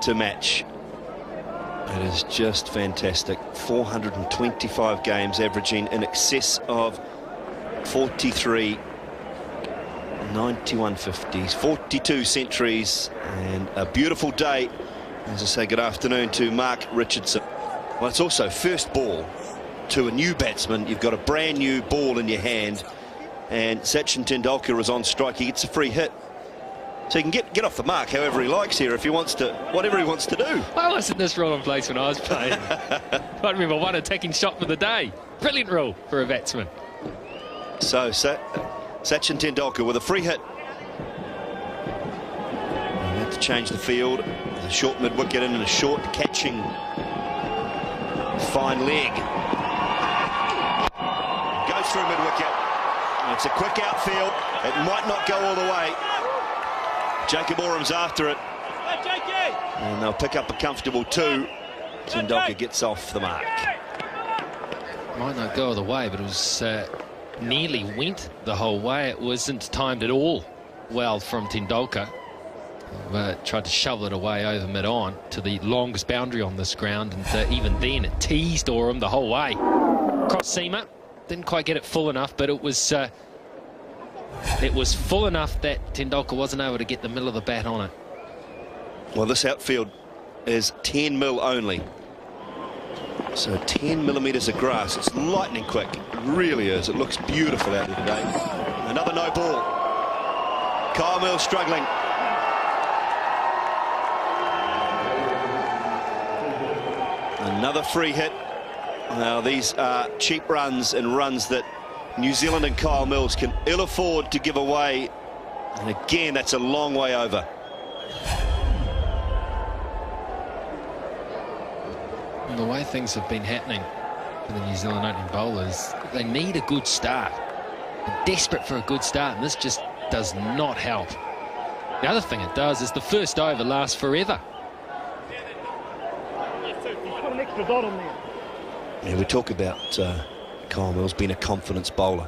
to match. It is just fantastic. 425 games, averaging in excess of 43, 91 50s, 42 centuries, and a beautiful day. As I say, good afternoon to Mark Richardson. Well, it's also first ball to a new batsman. You've got a brand new ball in your hand, and Sachin Tendulkar is on strike. He gets a free hit. So he can get off the mark however he likes here if he wants to, whatever he wants to do. Why wasn't this rule in place when I was playing? I remember one attacking shot for the day. Brilliant rule for a batsman. So Sachin Tendulkar with a free hit. And have to change the field. There's a short mid-wicket in and a short catching fine leg. Goes through mid-wicket. It's a quick outfield. It might not go all the way. Jacob Orham's after it, and they'll pick up a comfortable 2. Tendulkar gets off the mark. Might not go all the way, but it was nearly went the whole way. It wasn't timed at all well from Tendulkar. Tried to shovel it away over mid-on to the longest boundary on this ground, and even then it teased Orham the whole way. Cross seamer, didn't quite get it full enough, but it was full enough that Tendulkar wasn't able to get the middle of the bat on it. Well, this outfield is 10 mil only. So 10 millimetres of grass. It's lightning quick. It really is. It looks beautiful out there today. Another no ball. Kyle Mills struggling. Another free hit. Now, these are cheap runs and runs that New Zealand and Kyle Mills can ill afford to give away. And again, that's a long way over. And the way things have been happening for the New Zealand opening bowlers, they need a good start. They're desperate for a good start, and this just does not help. The other thing it does is the first over lasts forever. Yeah, we talk about Kyle Mills being a confidence bowler,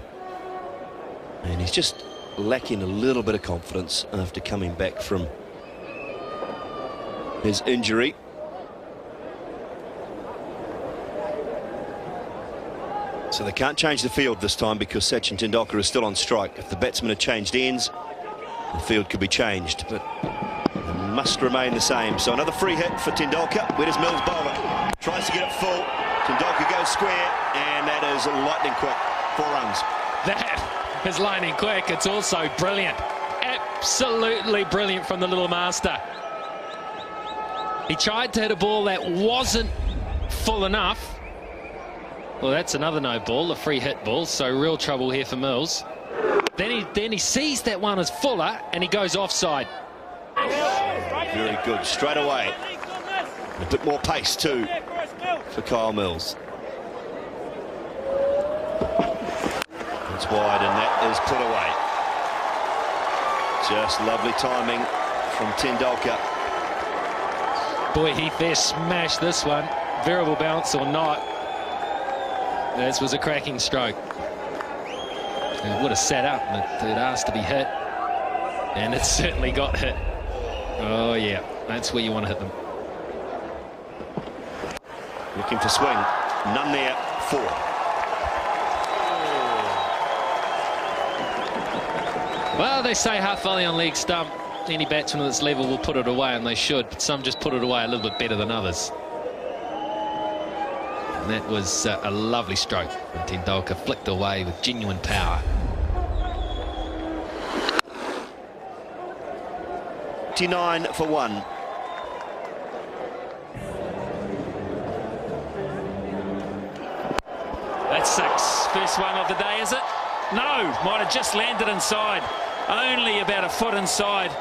and he's just lacking a little bit of confidence after coming back from his injury. So they can't change the field this time because Sachin Tendulkar is still on strike. If the batsmen had changed ends, the field could be changed, but it must remain the same. So another free hit for Tendulkar. Where does Mills bowl it? Tries to get it full. Tendulkar goes square, and that is lightning quick. 4 runs. That is lightning quick. It's also brilliant. Absolutely brilliant from the little master. He tried to hit a ball that wasn't full enough. Well, that's another no ball, a free hit ball, so real trouble here for Mills. Then he sees that one as fuller, and he goes offside. Very good, straight away. A bit more pace too for Kyle Mills. It's wide, and that is put away. Just lovely timing from Tendulkar. Boy, Heath there smashed this one. Variable bounce or not, this was a cracking stroke. It would have sat up, but it asked to be hit, and it certainly got hit. Oh yeah, that's where you want to hit them. Looking for swing, none there. 4. Well, they say half volley on leg stump. Any batsman at this level will put it away, and they should, but some just put it away a little bit better than others. And that was a lovely stroke when Tendulkar flicked away with genuine power. 59 for 1. That's 6. First one of the day, is it? No, might have just landed inside. Only about a foot inside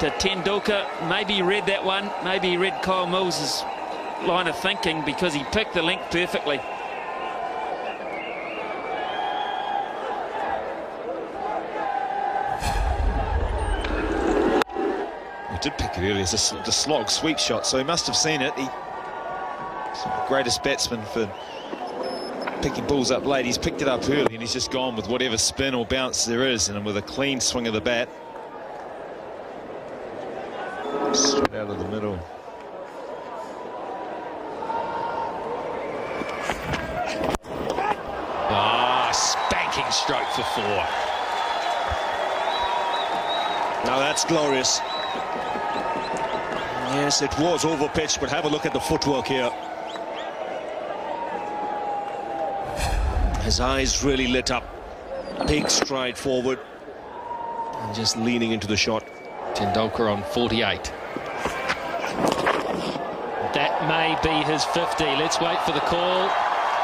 to Tendulkar. Maybe he read that one. Maybe he read Kyle Mills' line of thinking, because he picked the length perfectly. He did pick it earlier. It's a slog sweep shot, so he must have seen it. He's the greatest batsman for picking balls up late. He's picked it up early, and he's just gone with whatever spin or bounce there is, and with a clean swing of the bat. Straight out of the middle. Spanking stroke for 4. Now that's glorious. Yes, it was overpitched, but have a look at the footwork here. His eyes really lit up. Big stride forward. And just leaning into the shot. Tendulkar on 48. That may be his 50. Let's wait for the call.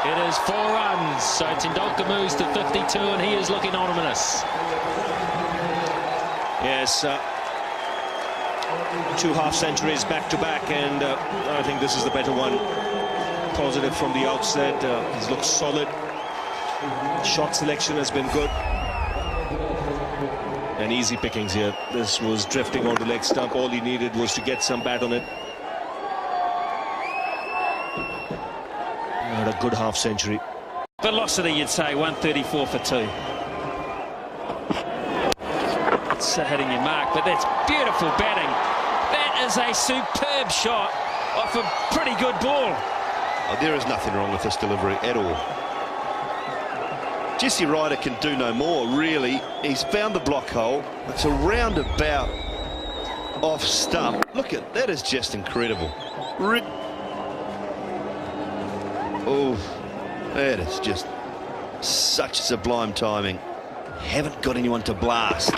It is 4 runs. So Tendulkar moves to 52 and he is looking ominous. Yes, 2 half-centuries back-to-back, and I think this is the better one. Positive from the outset. He's looked solid. Shot selection has been good. And easy pickings here. This was drifting on the leg stump. All he needed was to get some bat on it. Had a good half-century. Velocity, you'd say 134 for 2. It's hitting your mark, but that's beautiful batting. That is a superb shot off a pretty good ball. Oh, there is nothing wrong with this delivery at all. Jesse Ryder can do no more, really. He's found the block hole. It's a roundabout off stump. Look at that, is just incredible. Oh, that is just such sublime timing. Haven't got anyone to blast.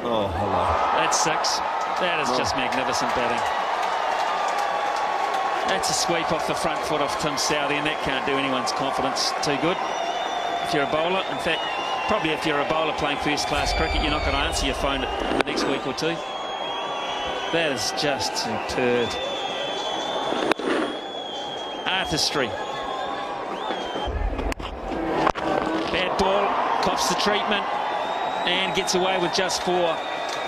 Oh, hello. That's 6. That is just magnificent batting. That's a sweep off the front foot off Tim Southey, and that can't do anyone's confidence too good. If you're a bowler, in fact, probably if you're a bowler playing first-class cricket, you're not going to answer your phone in the next week or 2. That is just superb. Artistry. Bad ball, cops the treatment, and gets away with just 4.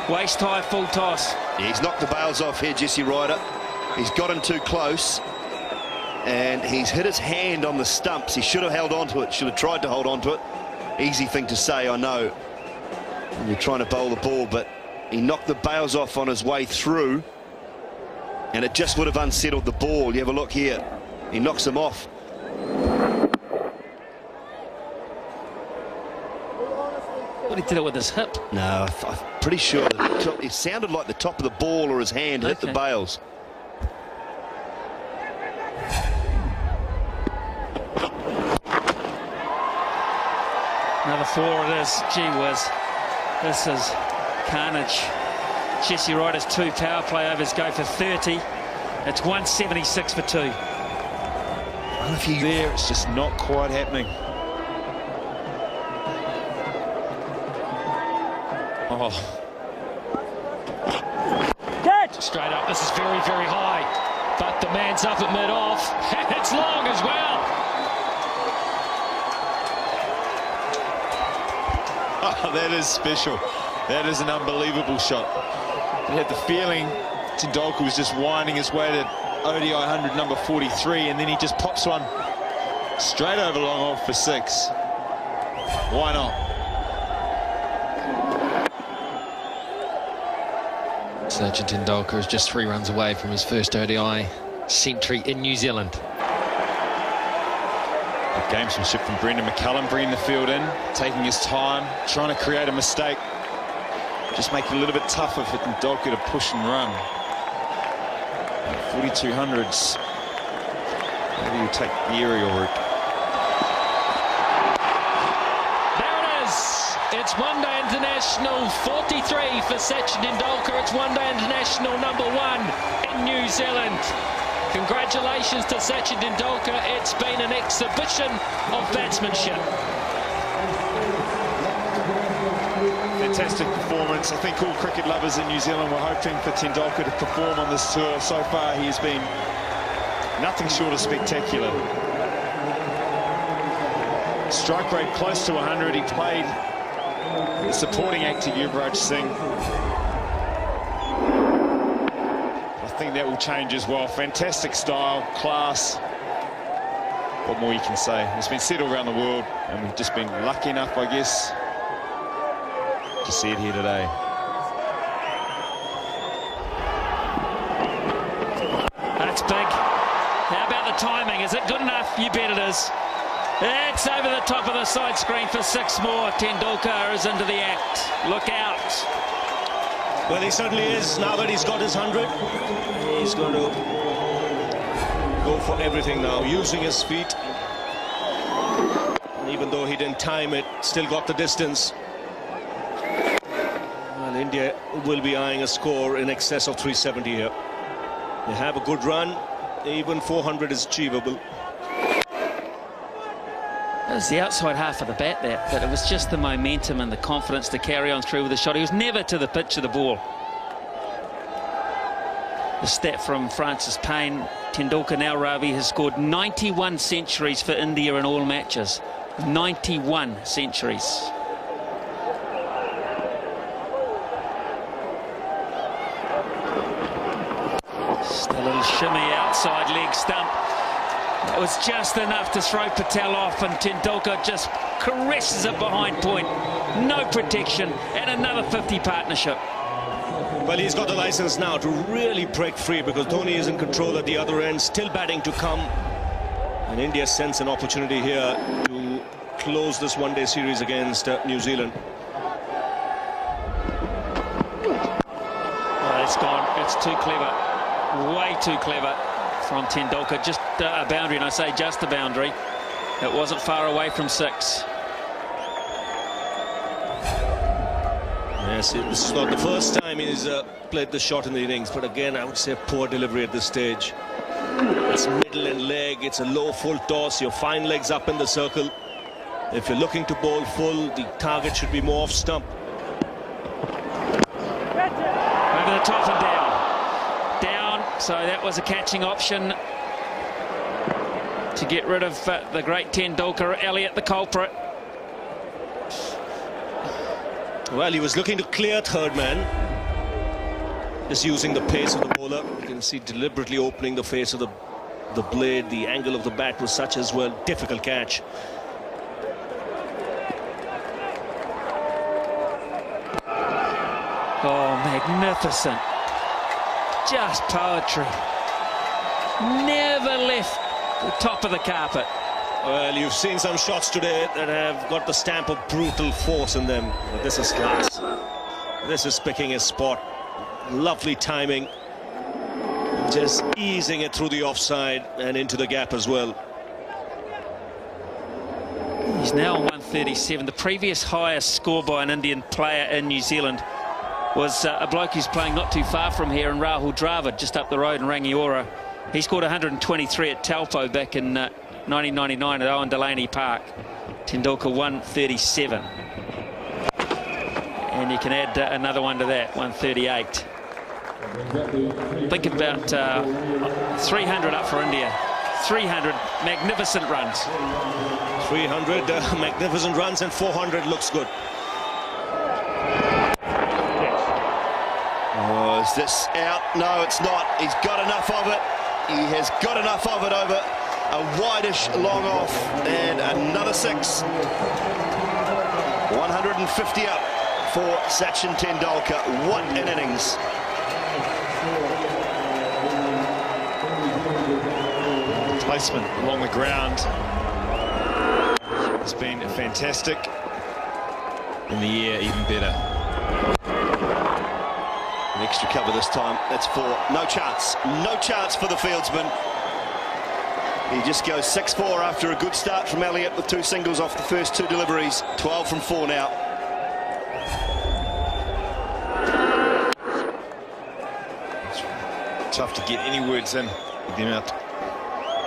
Waist high, full toss. Yeah, he's knocked the bails off here, Jesse Ryder. He's got him too close, and he's hit his hand on the stumps. He should have held on to it, should have tried to hold on to it. Easy thing to say, I know, when you're trying to bowl the ball, but he knocked the bails off on his way through, and it just would have unsettled the ball. You have a look here. He knocks him off. What, he did it with his hip? No, I'm pretty sure it sounded like the top of the ball or his hand hit the bails. Another 4 it is. Gee whiz. This is carnage. Jesse Ryder's 2 power play overs go for 30. It's 176 for 2. If you there, it's just not quite happening. Oh. Catch! Straight up. This is very, very high. But the man's up at mid-off. And it's long as well. Oh, that is special. That is an unbelievable shot. I had the feeling Tendulkar was just winding his way to ODI 100 number 43, and then he just pops one straight over long off for 6. Why not? Sachin Tendulkar is just 3 runs away from his first ODI century in New Zealand. Good gamesmanship from Brendan McCullum, bringing the field in, taking his time, trying to create a mistake. Just make it a little bit tougher for Tendulkar to push and run. 4200s. Maybe you take the aerial route. There it is. It's One Day International 43 for Sachin Tendulkar. It's One Day International number 1 in New Zealand. Congratulations to Sachin Tendulkar. It's been an exhibition of batsmanship. Fantastic performance. I think all cricket lovers in New Zealand were hoping for Tendulkar to perform on this tour. So far, he has been nothing short of spectacular. Strike rate close to 100. He played the supporting act to Yuvraj Singh. I think that will change as well. Fantastic style, class. What more you can say? It's been said all around the world, and we've just been lucky enough, I guess, to see it here today. timing. Is it good enough? You bet it is. It's over the top of the side screen for 6 more. Tendulkar is into the act. Look out. Well, he certainly is. Now that he's got his 100, he's going to go for everything now, using his feet. And even though he didn't time it, still got the distance. Well, India will be eyeing a score in excess of 370 here. They have a good run. Even 400 is achievable. It was the outside half of the bat there, but it was just the momentum and the confidence to carry on through with the shot. He was never to the pitch of the ball. The stat from Francis Payne, Tendulkar now, Ravi, has scored 91 centuries for India in all matches. 91 centuries. Just a little shimmy outside leg stump. It was just enough to throw Patel off, and Tendulkar just caresses it behind point. No protection, and another 50 partnership. Well, he's got the license now to really break free, because Dhoni is in control at the other end, still batting to come. And India sense an opportunity here to close this one-day series against New Zealand. Oh, it's gone. It's too clever. Way too clever from Tendulkar. Just a boundary, and I say just a boundary. It wasn't far away from 6. Yes, this is not the first time he's played the shot in the innings, but again, I would say poor delivery at this stage. It's middle and leg, it's a low full toss, your fine legs up in the circle. If you're looking to bowl full, the target should be more off stump. Over the top and down. Down, so that was a catching option to get rid of the great Tendulkar. Elliott the culprit. Well, he was looking to clear third man, just using the pace of the bowler. You can see deliberately opening the face of the blade. The angle of the bat was such as well. Difficult catch. Oh, magnificent. Just poetry. Never left the top of the carpet. Well, you've seen some shots today that have got the stamp of brutal force in them. But this is class. This is picking his spot. Lovely timing. Just easing it through the offside and into the gap as well. He's now on 137. The previous highest score by an Indian player in New Zealand was a bloke who's playing not too far from here, in Rahul Dravid, just up the road in Rangiora. He scored 123 at Taupo back in 1999 at Owen Delaney Park. Tendulkar 137. And you can add another one to that, 138. Think about 300 up for India. 300 magnificent runs. 300 magnificent runs, and 400 looks good. Oh, is this out? No, it's not. He's got enough of it. He has got enough of it over a wideish long off, and another 6. 150 up for Sachin Tendulkar. What an innings. Placement along the ground has been fantastic. In the air, even better. An extra cover this time. That's 4. No chance. No chance for the fieldsman. He just goes 6-4 after a good start from Elliott with 2 singles off the first 2 deliveries. 12 from 4 now. It's tough to get any words in with the amount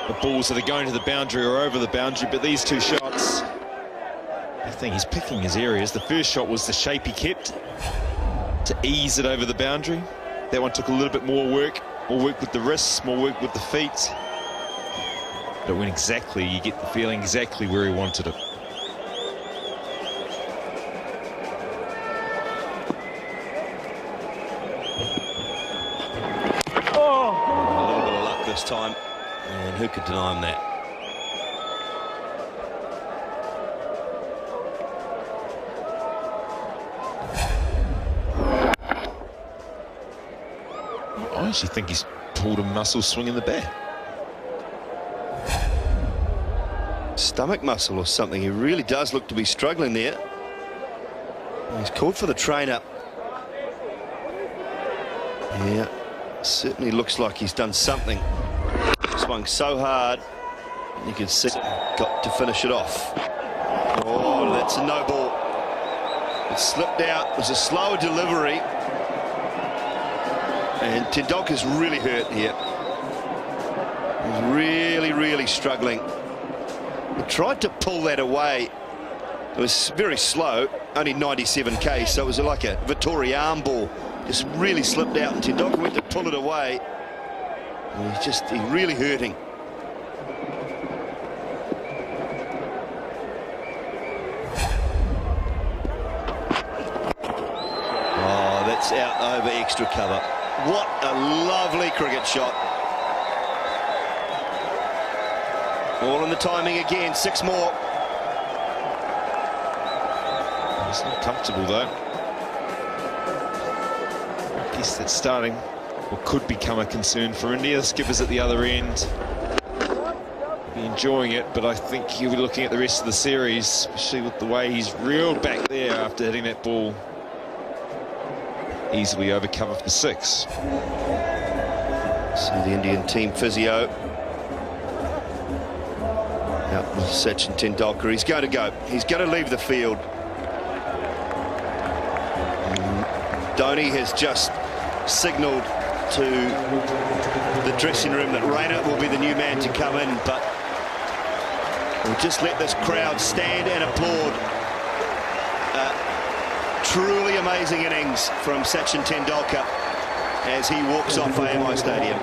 of balls that are going to the boundary or over the boundary, but these 2 shots, I think he's picking his areas. The first shot was the shape he kept to ease it over the boundary. That one took a little bit more work with the wrists, more work with the feet. But when exactly, you get the feeling exactly where he wanted it. Oh! A little bit of luck this time, and who could deny him that? I actually think he's pulled a muscle swing in the bat. stomach muscle or something. He really does look to be struggling there. He's called for the trainer. Yeah, certainly looks like he's done something. Swung so hard, you can see, got to finish it off. Oh, that's a no ball. It slipped out. It was a slower delivery. And Tendulkar's really hurt here. He's really struggling. He tried to pull that away. It was very slow, only 97 k's, so it was like a Vittori arm ball. Just really slipped out, and Tendulkar went to pull it away. And he's really hurting. Oh, that's out over extra cover. What a lovely cricket shot. All in the timing again, 6 more. It's not comfortable though. I guess that's starting or could become a concern for India. The skipper's at the other end. Be enjoying it, but I think he'll be looking at the rest of the series, especially with the way he's reeled back there after hitting that ball easily over cover for 6. See the Indian team physio out with Sachin Tendulkar. He's going to go. He's going to leave the field. Dhoni has just signalled to the dressing room that Rayner will be the new man to come in, but we'll just let this crowd stand and applaud. Truly amazing innings from Sachin Tendulkar as he walks off AMI Stadium.